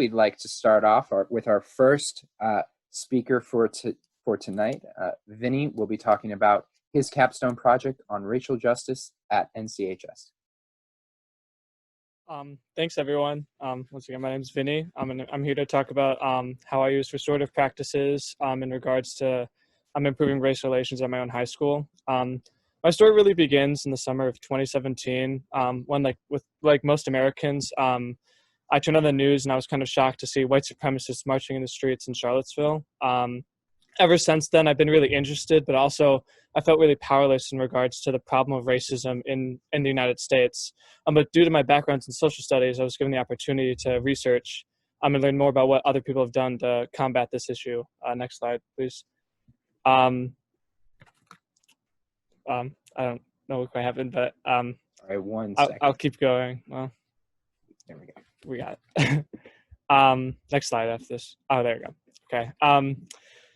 we'd like to start off with our first speaker for tonight. Vinny will be talking about his capstone project on racial justice at NCHS. Thanks, everyone. Once again, my name is Vinny. I'm here to talk about how I use restorative practices in regards to improving race relations at my own high school. My story really begins in the summer of 2017 when, like most Americans, I turned on the news and I was kind of shocked to see white supremacists marching in the streets in Charlottesville. Ever since then, I've been really interested, but also I felt really powerless in regards to the problem of racism in the United States. But due to my background in social studies, I was given the opportunity to research and learn more about what other people have done to combat this issue. Next slide, please. I don't know what quite happened, but all right, 1 second. I'll keep going. Well, there we go. We got it. Next slide after this. Oh, there we go. Okay.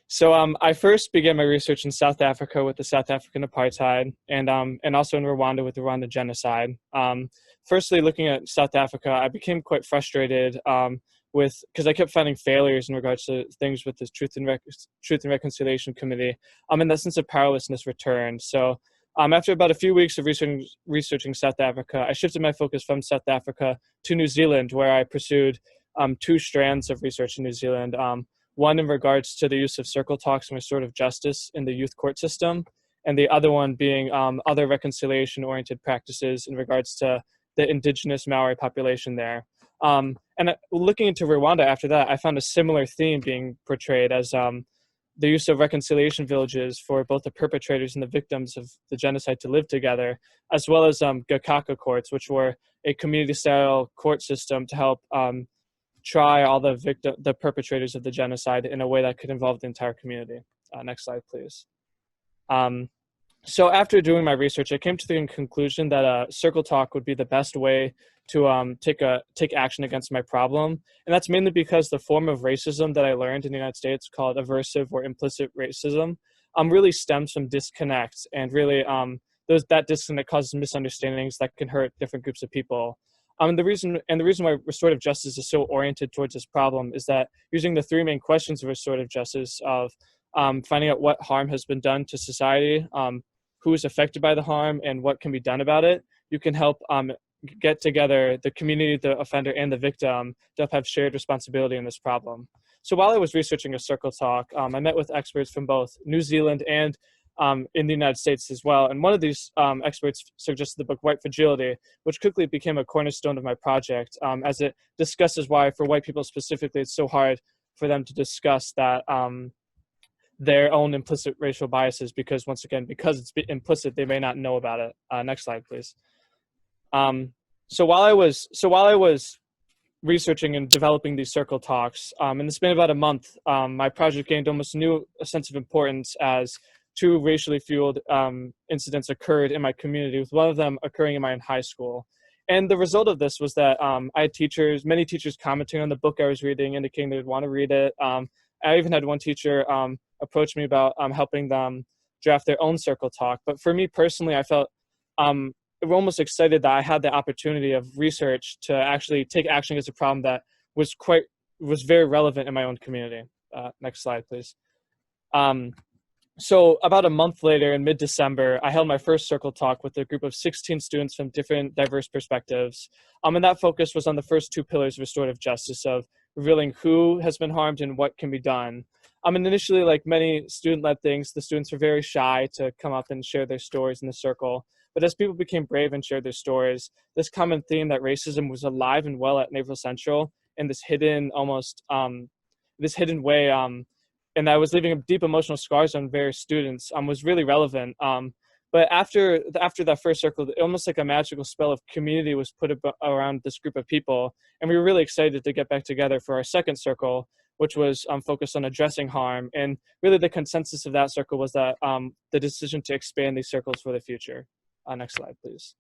So I first began my research in South Africa with the South African apartheid and also in Rwanda with the Rwanda genocide. Firstly, looking at South Africa, I became quite frustrated because I kept finding failures in regards to things with the Truth and Reconciliation Committee, and that sense of powerlessness returned. So after about a few weeks of researching South Africa, I shifted my focus from South Africa to New Zealand, where I pursued 2 strands of research in New Zealand. One in regards to the use of circle talks and restorative justice in the youth court system, and the other one being other reconciliation-oriented practices in regards to the indigenous Maori population there. And looking into Rwanda after that, I found a similar theme being portrayed as the use of reconciliation villages for both the perpetrators and the victims of the genocide to live together, as well as Gakaka courts, which were a community-style court system to help try all the perpetrators of the genocide in a way that could involve the entire community. Next slide, please. So after doing my research, I came to the conclusion that a circle talk would be the best way to take action against my problem. And that's mainly because the form of racism that I learned in the United States, called aversive or implicit racism, really stems from disconnect, and really that disconnect causes misunderstandings that can hurt different groups of people. The reason why restorative justice is so oriented towards this problem is that using the 3 main questions of restorative justice of finding out what harm has been done to society, who is affected by the harm, and what can be done about it, you can help get together the community, the offender, and the victim to have shared responsibility in this problem. So while I was researching a circle talk, I met with experts from both New Zealand and in the United States as well. And one of these experts suggested the book White Fragility, which quickly became a cornerstone of my project, as it discusses why, for white people specifically, it's so hard for them to discuss that their own implicit racial biases, because once again, because it's implicit, they may not know about it. Next slide, please. So while I was researching and developing these circle talks, in the span of about a month, my project gained almost a sense of importance as 2 racially fueled incidents occurred in my community, with one of them occurring in my own high school. And the result of this was that I had many teachers commenting on the book I was reading, indicating they'd want to read it. I even had one teacher approach me about helping them draft their own circle talk. But for me personally, I felt almost excited that I had the opportunity of research to actually take action against a problem that was very relevant in my own community. Next slide, please. So about a month later, in mid-December, I held my first circle talk with a group of 16 students from different diverse perspectives. And that focus was on the first 2 pillars of restorative justice, of revealing who has been harmed and what can be done. And initially, like many student-led things, the students were very shy to come up and share their stories in the circle. But as people became brave and shared their stories, this common theme that racism was alive and well at Naval Central in this hidden way, and that was leaving deep emotional scars on various students, was really relevant. But after that first circle, almost like a magical spell of community was put around this group of people. And we were really excited to get back together for our second circle, which was focused on addressing harm. And really the consensus of that circle was that the decision to expand these circles for the future. Next slide, please.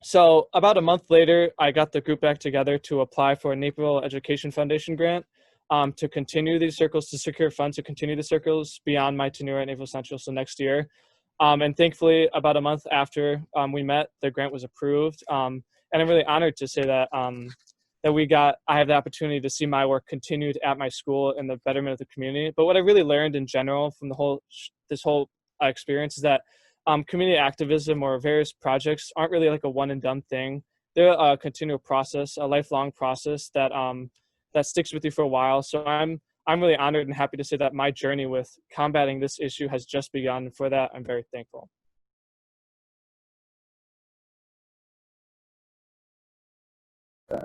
So about a month later, I got the group back together to apply for a Naval Education Foundation grant to continue these circles, to secure funds to continue the circles beyond my tenure at Naval Central, so next year. And thankfully, about a month after we met, the grant was approved. And I'm really honored to say that I have the opportunity to see my work continued at my school in the betterment of the community. But what I really learned in general from this whole experience is that community activism or various projects aren't really like a one and done thing. They're a continual process, a lifelong process that sticks with you for a while. So I'm really honored and happy to say that my journey with combating this issue has just begun. And for that, I'm very thankful.